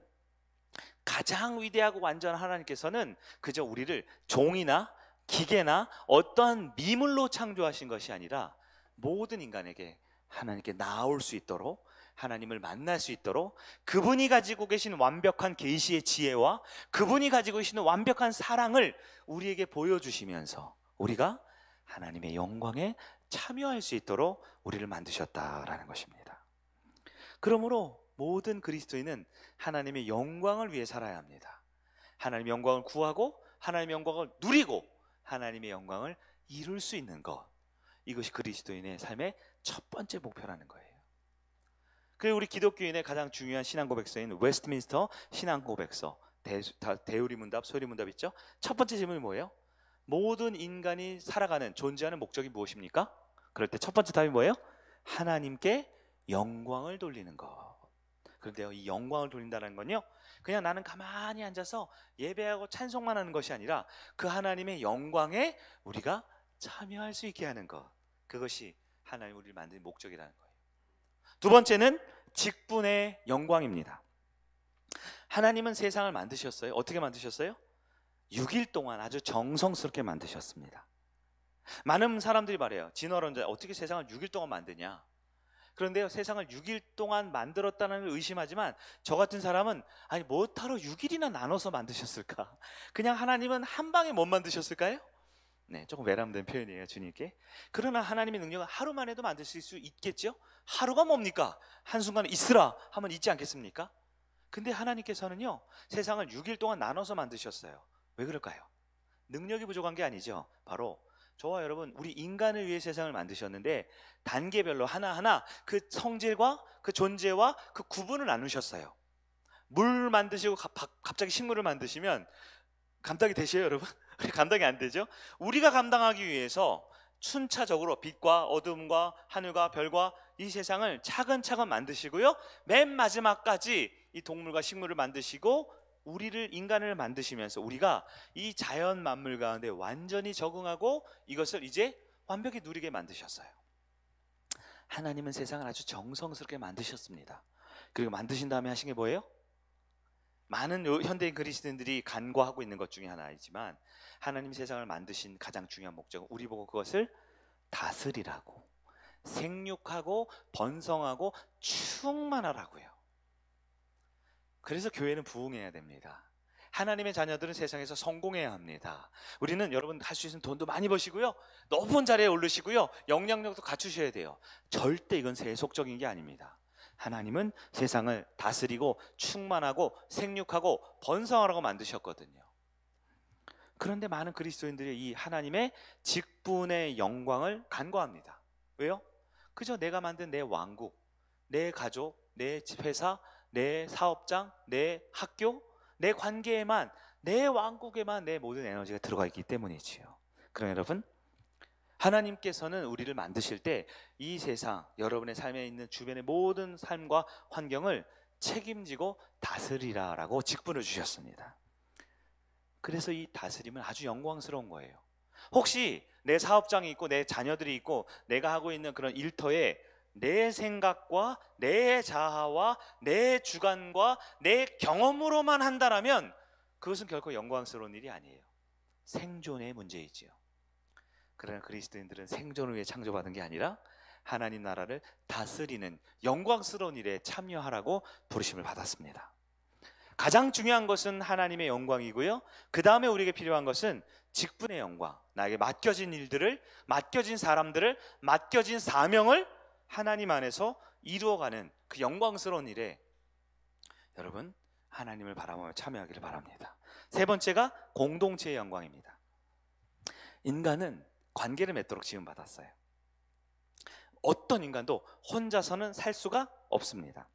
가장 위대하고 완전한 하나님께서는 그저 우리를 종이나 기계나 어떠한 미물로 창조하신 것이 아니라 모든 인간에게 하나님께 나아올 수 있도록, 하나님을 만날 수 있도록 그분이 가지고 계신 완벽한 계시의 지혜와 그분이 가지고 계시는 완벽한 사랑을 우리에게 보여주시면서 우리가 하나님의 영광에 참여할 수 있도록 우리를 만드셨다라는 것입니다. 그러므로 모든 그리스도인은 하나님의 영광을 위해 살아야 합니다. 하나님의 영광을 구하고 하나님의 영광을 누리고 하나님의 영광을 이룰 수 있는 것, 이것이 그리스도인의 삶의 첫 번째 목표라는 거예요. 그리고 우리 기독교인의 가장 중요한 신앙 고백서인 웨스트민스터 신앙 고백서, 대우리문답, 소리문답 있죠? 첫 번째 질문이 뭐예요? 모든 인간이 살아가는, 존재하는 목적이 무엇입니까? 그럴 때 첫 번째 답이 뭐예요? 하나님께 영광을 돌리는 것. 그런데요, 이 영광을 돌린다는 건요, 그냥 나는 가만히 앉아서 예배하고 찬송만 하는 것이 아니라 그 하나님의 영광에 우리가 참여할 수 있게 하는 것, 그것이 하나님 우리를 만든 목적이라는 거예요. 두 번째는 직분의 영광입니다. 하나님은 세상을 만드셨어요. 어떻게 만드셨어요? 6일 동안 아주 정성스럽게 만드셨습니다. 많은 사람들이 말해요. 진화론자, 어떻게 세상을 6일 동안 만드냐? 그런데요, 세상을 6일 동안 만들었다는 걸 의심하지만 저 같은 사람은 아니 뭐하러 6일이나 나눠서 만드셨을까? 그냥 하나님은 한 방에 못 만드셨을까요? 네, 조금 외람된 표현이에요, 주님께. 그러나 하나님의 능력은 하루만 해도 만드실 수 있겠죠? 하루가 뭡니까? 한순간에 있으라 하면 있지 않겠습니까? 근데 하나님께서는요, 세상을 6일 동안 나눠서 만드셨어요. 왜 그럴까요? 능력이 부족한 게 아니죠. 바로 저와 여러분, 우리 인간을 위해 세상을 만드셨는데 단계별로 하나하나 그 성질과 그 존재와 그 구분을 나누셨어요. 물 만드시고 갑자기 식물을 만드시면 감당이 되셔요, 여러분? 감당이 안 되죠? 우리가 감당하기 위해서 순차적으로 빛과 어둠과 하늘과 별과 이 세상을 차근차근 만드시고요, 맨 마지막까지 이 동물과 식물을 만드시고 우리를, 인간을 만드시면서 우리가 이 자연 만물 가운데 완전히 적응하고 이것을 이제 완벽히 누리게 만드셨어요. 하나님은 세상을 아주 정성스럽게 만드셨습니다. 그리고 만드신 다음에 하신 게 뭐예요? 많은 현대인 그리스도인들이 간과하고 있는 것 중에 하나이지만, 하나님 세상을 만드신 가장 중요한 목적은 우리 보고 그것을 다스리라고, 생육하고 번성하고 충만하라고요. 그래서 교회는 부흥해야 됩니다. 하나님의 자녀들은 세상에서 성공해야 합니다. 우리는, 여러분 할 수 있는 돈도 많이 버시고요, 높은 자리에 오르시고요, 영향력도 갖추셔야 돼요. 절대 이건 세속적인 게 아닙니다. 하나님은 세상을 다스리고 충만하고 생육하고 번성하라고 만드셨거든요. 그런데 많은 그리스도인들이 이 하나님의 직분의 영광을 간과합니다. 왜요? 그저 내가 만든 내 왕국, 내 가족, 내 회사, 내 사업장, 내 학교, 내 관계에만, 내 왕국에만 내 모든 에너지가 들어가 있기 때문이지요. 그럼 여러분, 하나님께서는 우리를 만드실 때 이 세상, 여러분의 삶에 있는 주변의 모든 삶과 환경을 책임지고 다스리라라고 직분을 주셨습니다. 그래서 이 다스림은 아주 영광스러운 거예요. 혹시 내 사업장이 있고 내 자녀들이 있고 내가 하고 있는 그런 일터에 내 생각과 내 자아와 내 주관과 내 경험으로만 한다라면 그것은 결코 영광스러운 일이 아니에요. 생존의 문제이지요. 그러나 그리스도인들은 생존을 위해 창조받은 게 아니라 하나님 나라를 다스리는 영광스러운 일에 참여하라고 부르심을 받았습니다. 가장 중요한 것은 하나님의 영광이고요, 그 다음에 우리에게 필요한 것은 직분의 영광, 나에게 맡겨진 일들을, 맡겨진 사람들을, 맡겨진 사명을 하나님 안에서 이루어가는 그 영광스러운 일에 여러분 하나님을 바라보며 참여하기를 바랍니다. 세 번째가 공동체의 영광입니다. 인간은 관계를 맺도록 지음받았어요. 어떤 인간도 혼자서는 살 수가 없습니다.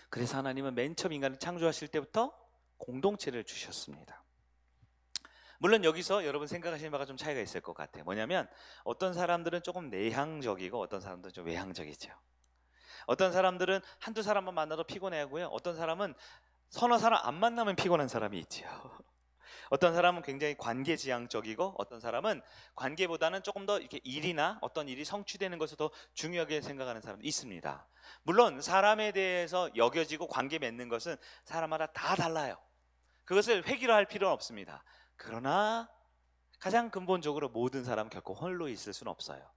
그래서 하나님은 맨 처음 인간을 창조하실 때부터 공동체를 주셨습니다. 물론 여기서 여러분 생각하시는 바가 좀 차이가 있을 것 같아요. 뭐냐면 어떤 사람들은 조금 내향적이고 어떤 사람들은 좀 외향적이죠. 어떤 사람들은 한두 사람만 만나도 피곤해하고요, 어떤 사람은 서너 사람 안 만나면 피곤한 사람이 있지요. 어떤 사람은 굉장히 관계지향적이고 어떤 사람은 관계보다는 조금 더 이렇게 일이나 어떤 일이 성취되는 것을 더 중요하게 생각하는 사람도 있습니다. 물론 사람에 대해서 여겨지고 관계 맺는 것은 사람마다 다 달라요. 그것을 획일화할 필요는 없습니다. 그러나 가장 근본적으로 모든 사람은 결코 홀로 있을 수는 없어요.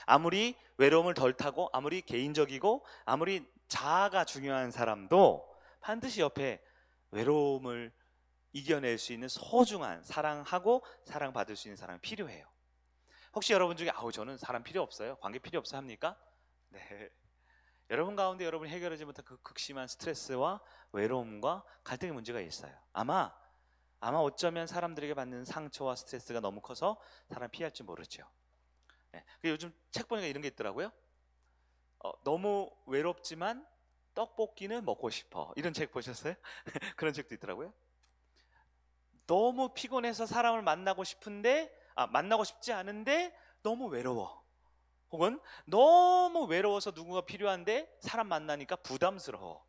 아무리 외로움을 덜 타고 아무리 개인적이고 아무리 자아가 중요한 사람도 반드시 옆에 외로움을 이겨낼 수 있는 소중한, 사랑하고 사랑받을 수 있는 사람이 필요해요. 혹시 여러분 중에 저는 사람 필요 없어요, 관계 필요 없어 합니까? 네. 여러분 가운데 여러분이 해결하지 못한 그 극심한 스트레스와 외로움과 갈등의 문제가 있어요. 아마 어쩌면 사람들에게 받는 상처와 스트레스가 너무 커서 사람 피할지 모르죠. 네. 요즘 책 보니까 이런 게 있더라고요. 너무 외롭지만 떡볶이는 먹고 싶어, 이런 책 보셨어요? 그런 책도 있더라고요. 너무 피곤해서 사람을 만나고 싶은데 만나고 싶지 않은데 너무 외로워, 혹은 너무 외로워서 누군가 필요한데 사람 만나니까 부담스러워.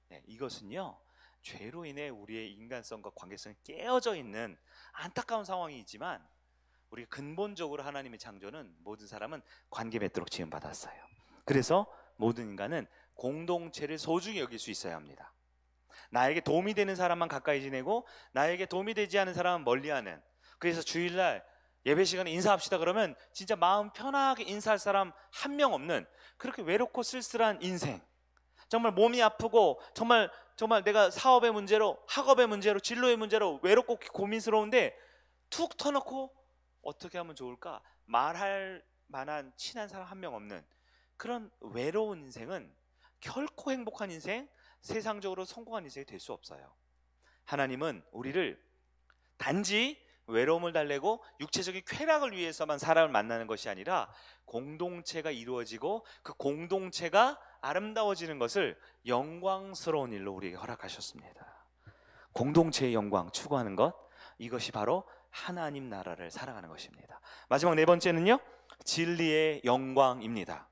네, 이것은요 죄로 인해 우리의 인간성과 관계성이 깨어져 있는 안타까운 상황이지만 우리가 근본적으로 하나님의 창조는 모든 사람은 관계 맺도록 지음받았어요. 그래서 모든 인간은 공동체를 소중히 여길 수 있어야 합니다. 나에게 도움이 되는 사람만 가까이 지내고 나에게 도움이 되지 않은 사람은 멀리하는, 그래서 주일날 예배 시간에 인사합시다 그러면 진짜 마음 편하게 인사할 사람 한 명 없는 그렇게 외롭고 쓸쓸한 인생, 정말 몸이 아프고 정말 내가 사업의 문제로, 학업의 문제로, 진로의 문제로 외롭고 고민스러운데 툭 터놓고 어떻게 하면 좋을까 말할 만한 친한 사람 한 명 없는 그런 외로운 인생은 결코 행복한 인생, 세상적으로 성공한 인생이 될 수 없어요. 하나님은 우리를 단지 외로움을 달래고 육체적인 쾌락을 위해서만 사람을 만나는 것이 아니라 공동체가 이루어지고 그 공동체가 아름다워지는 것을 영광스러운 일로 우리에게 허락하셨습니다. 공동체의 영광 추구하는 것, 이것이 바로 하나님 나라를 살아가는 것입니다. 마지막 네 번째는요, 진리의 영광입니다.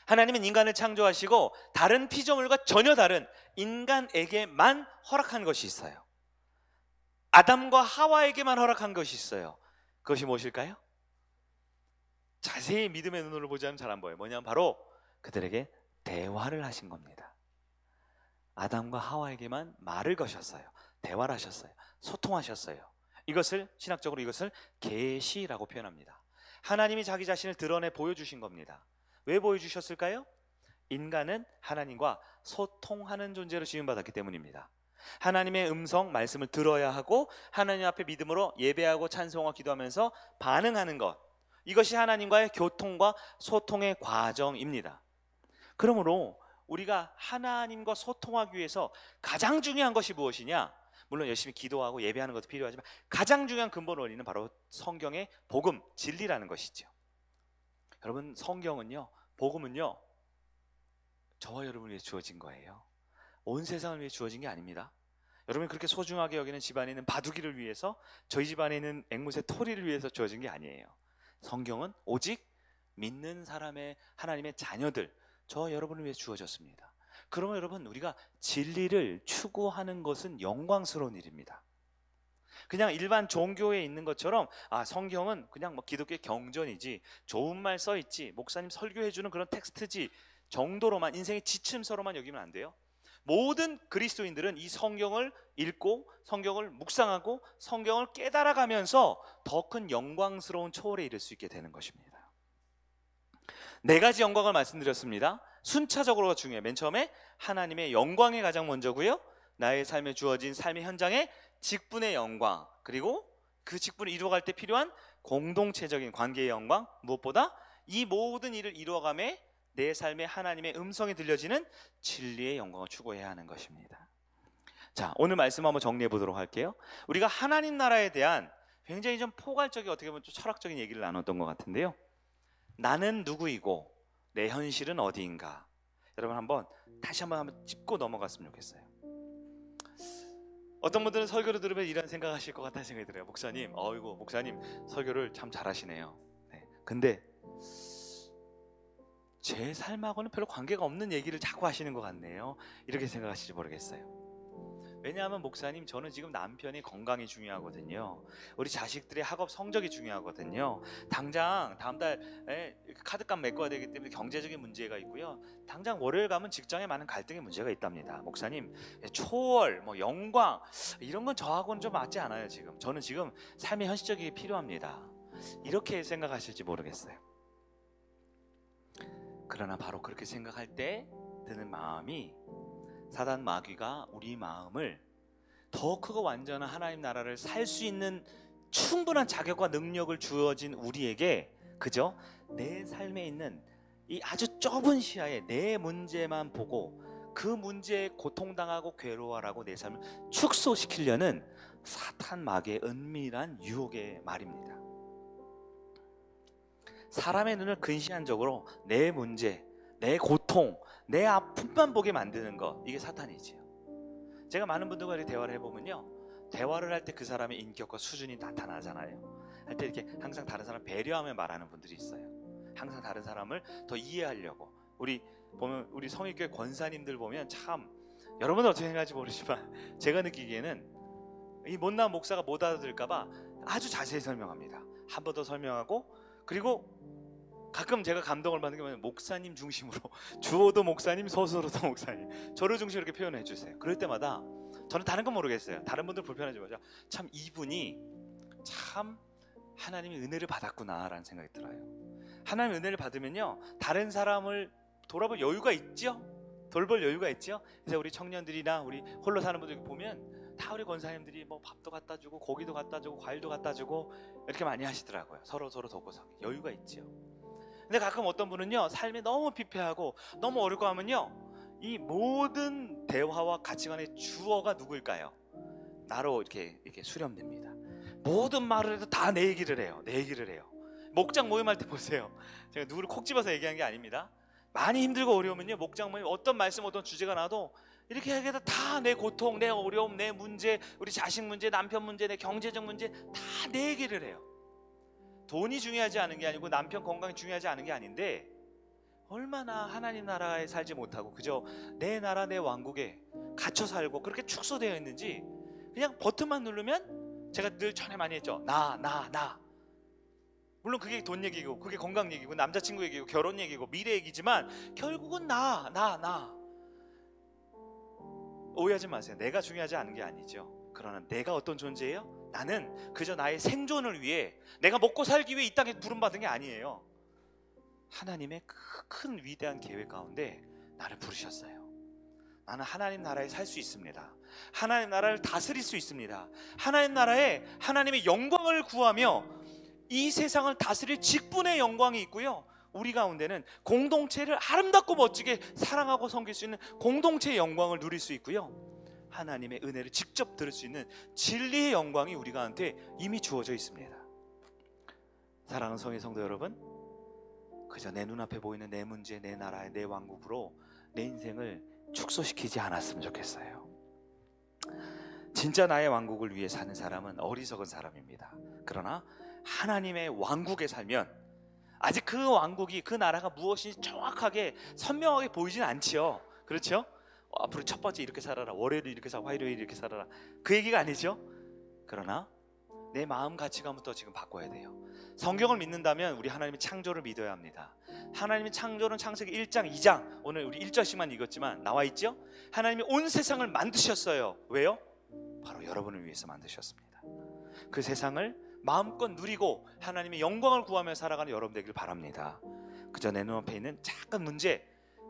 하나님은 인간을 창조하시고 다른 피조물과 전혀 다른 인간에게만 허락한 것이 있어요. 아담과 하와에게만 허락한 것이 있어요. 그것이 무엇일까요? 자세히 믿음의 눈으로 보자면 잘 안 보여요. 뭐냐면 바로 그들에게 대화를 하신 겁니다. 아담과 하와에게만 말을 거셨어요. 대화를 하셨어요. 소통하셨어요. 이것을 신학적으로 계시라고 표현합니다. 하나님이 자기 자신을 드러내 보여주신 겁니다. 왜 보여주셨을까요? 인간은 하나님과 소통하는 존재로 지음받았기 때문입니다. 하나님의 음성, 말씀을 들어야 하고 하나님 앞에 믿음으로 예배하고 찬송하고 기도하면서 반응하는 것, 이것이 하나님과의 교통과 소통의 과정입니다. 그러므로 우리가 하나님과 소통하기 위해서 가장 중요한 것이 무엇이냐? 물론 열심히 기도하고 예배하는 것도 필요하지만 가장 중요한 근본 원리는 바로 성경의 복음, 진리라는 것이죠. 여러분, 성경은요, 복음은요, 저와 여러분을 위해 주어진 거예요. 온 세상을 위해 주어진 게 아닙니다. 여러분이 그렇게 소중하게 여기는 집안에 있는 바둑이를 위해서, 저희 집안에 있는 앵무새 토리를 위해서 주어진 게 아니에요. 성경은 오직 믿는 사람의, 하나님의 자녀들, 저와 여러분을 위해 주어졌습니다. 그러면 여러분, 우리가 진리를 추구하는 것은 영광스러운 일입니다. 그냥 일반 종교에 있는 것처럼 성경은 그냥 뭐 기독교의 경전이지, 좋은 말 써 있지, 목사님 설교해 주는 그런 텍스트지 정도로만, 인생의 지침서로만 여기면 안 돼요. 모든 그리스도인들은 이 성경을 읽고 성경을 묵상하고 성경을 깨달아가면서 더 큰 영광스러운 초월에 이를 수 있게 되는 것입니다. 네 가지 영광을 말씀드렸습니다. 순차적으로가 중요해요. 맨 처음에 하나님의 영광이 가장 먼저고요, 나의 삶에 주어진 삶의 현장에 직분의 영광, 그리고 그 직분을 이루어갈 때 필요한 공동체적인 관계의 영광, 무엇보다 이 모든 일을 이루어감에 내 삶에 하나님의 음성이 들려지는 진리의 영광을 추구해야 하는 것입니다. 자, 오늘 말씀 한번 정리해 보도록 할게요. 우리가 하나님 나라에 대한 굉장히 좀 포괄적인, 어떻게 보면 좀 철학적인 얘기를 나눴던 것 같은데요, 나는 누구이고 내 현실은 어디인가, 여러분 다시 한번 짚고 넘어갔으면 좋겠어요. 어떤 분들은 설교를 들으면 이런 생각하실 것 같다는 생각이 들어요. 목사님, 목사님 설교를 참 잘하시네요. 네. 근데 제 삶하고는 별로 관계가 없는 얘기를 자꾸 하시는 것 같네요. 이렇게 생각하실지 모르겠어요. 왜냐하면 목사님, 저는 지금 남편이 건강이 중요하거든요. 우리 자식들의 학업 성적이 중요하거든요. 당장 다음 달에 카드값 메꿔야 되기 때문에 경제적인 문제가 있고요. 당장 월요일 가면 직장에 많은 갈등의 문제가 있답니다. 목사님, 초월, 영광 이런 건 저하고는 좀 맞지 않아요. 저는 지금 삶의 현실적인 게 필요합니다. 이렇게 생각하실지 모르겠어요. 그러나 바로 그렇게 생각할 때 드는 마음이, 사단 마귀가 우리 마음을 더 크고 완전한 하나님 나라를 살 수 있는 충분한 자격과 능력을 주어진 우리에게 그저 내 삶에 있는 이 아주 좁은 시야에 내 문제만 보고 그 문제에 고통당하고 괴로워하라고 내 삶을 축소시키려는 사탄 마귀의 은밀한 유혹의 말입니다. 사람의 눈을 근시안적으로 내 문제, 내 고통, 내 아픔만 보게 만드는 것, 이게 사탄이지요. 제가 많은 분들과 이렇게 대화를 해보면요, 대화를 할 때 그 사람의 인격과 수준이 나타나잖아요. 할 때 이렇게 항상 다른 사람 배려하며 말하는 분들이 있어요. 항상 다른 사람을 더 이해하려고. 우리 성익교회 권사님들 보면 참, 여러분은 어떻게 생각할지 모르지만 제가 느끼기에는 이 못난 목사가 못 알아들을까봐 아주 자세히 설명합니다. 한 번 더 설명하고, 그리고 가끔 제가 감동을 받는 게 뭐냐면, 목사님 중심으로 주어도 목사님, 서술어도 목사님, 저를 중심으로 이렇게 표현해 주세요. 그럴 때마다 저는 다른 건 모르겠어요. 다른 분들 불편하지 마죠. 참 이분이 참 하나님의 은혜를 받았구나 라는 생각이 들어요. 하나님의 은혜를 받으면요, 다른 사람을 돌아볼 여유가 있죠. 돌볼 여유가 있죠. 그래서 우리 청년들이나 우리 홀로 사는 분들 보면 다 우리 권사님들이 뭐 밥도 갖다 주고 고기도 갖다 주고 과일도 갖다 주고 이렇게 많이 하시더라고요. 서로 돕고서 여유가 있죠. 근데 가끔 어떤 분은요, 삶이 너무 피폐하고 너무 어렵고 하면요, 이 모든 대화와 가치관의 주어가 누구일까요? 나로 이렇게 수렴됩니다. 모든 말을 해도 다 내 얘기를 해요. 내 얘기를 해요. 목장 모임할 때 보세요. 제가 누구를 콕 집어서 얘기한 게 아닙니다. 많이 힘들고 어려우면요, 목장 모임 어떤 말씀, 어떤 주제가 나도 이렇게 얘기해도 다 내 고통, 내 어려움, 내 문제, 우리 자식 문제, 남편 문제, 내 경제적 문제 다 내 얘기를 해요. 돈이 중요하지 않은 게 아니고 남편 건강이 중요하지 않은 게 아닌데, 얼마나 하나님 나라에 살지 못하고 그저 내 나라 내 왕국에 갇혀 살고 그렇게 축소되어 있는지, 그냥 버튼만 누르면, 제가 늘 전에 많이 했죠, 나. 물론 그게 돈 얘기고 그게 건강 얘기고 남자친구 얘기고 결혼 얘기고 미래 얘기지만 결국은 나. 오해하지 마세요. 내가 중요하지 않은 게 아니죠. 그러나 내가 어떤 존재예요? 나는 그저 나의 생존을 위해, 내가 먹고 살기 위해 이 땅에 부름받은 게 아니에요. 하나님의 큰 위대한 계획 가운데 나를 부르셨어요. 나는 하나님 나라에 살 수 있습니다. 하나님 나라를 다스릴 수 있습니다. 하나님 나라에 하나님의 영광을 구하며 이 세상을 다스릴 직분의 영광이 있고요, 우리 가운데는 공동체를 아름답고 멋지게 사랑하고 섬길 수 있는 공동체의 영광을 누릴 수 있고요, 하나님의 은혜를 직접 들을 수 있는 진리의 영광이 우리 가운데 이미 주어져 있습니다. 사랑하는 성의 성도 여러분, 그저 내 눈앞에 보이는 내 문제, 내 나라의 내 왕국으로 내 인생을 축소시키지 않았으면 좋겠어요. 진짜 나의 왕국을 위해 사는 사람은 어리석은 사람입니다. 그러나 하나님의 왕국에 살면 아직 그 왕국이, 그 나라가 무엇인지 정확하게 선명하게 보이진 않지요. 그렇죠? 앞으로 첫 번째 이렇게 살아라, 월요일 이렇게 살아, 화요일 이렇게 살아라, 그 얘기가 아니죠. 그러나 내 마음 가치관부터 지금 바꿔야 돼요. 성경을 믿는다면 우리 하나님의 창조를 믿어야 합니다. 하나님의 창조는 창세기 1장 2장, 오늘 우리 1절씩만 읽었지만 나와 있죠? 하나님이 온 세상을 만드셨어요. 왜요? 바로 여러분을 위해서 만드셨습니다. 그 세상을 마음껏 누리고 하나님의 영광을 구하며 살아가는 여러분 되길 바랍니다. 그저 내 눈앞에 있는 작은 문제,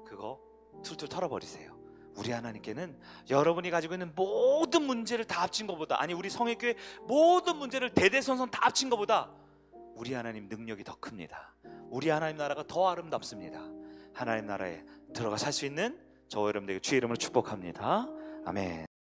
그거 툴툴 털어버리세요. 우리 하나님께는 여러분이 가지고 있는 모든 문제를 다 합친 것보다, 아니 우리 성회교회 모든 문제를 대대손손 다 합친 것보다 우리 하나님 능력이 더 큽니다. 우리 하나님 나라가 더 아름답습니다. 하나님 나라에 들어가 살 수 있는 저와 여러분들에게 주의 이름으로 축복합니다. 아멘.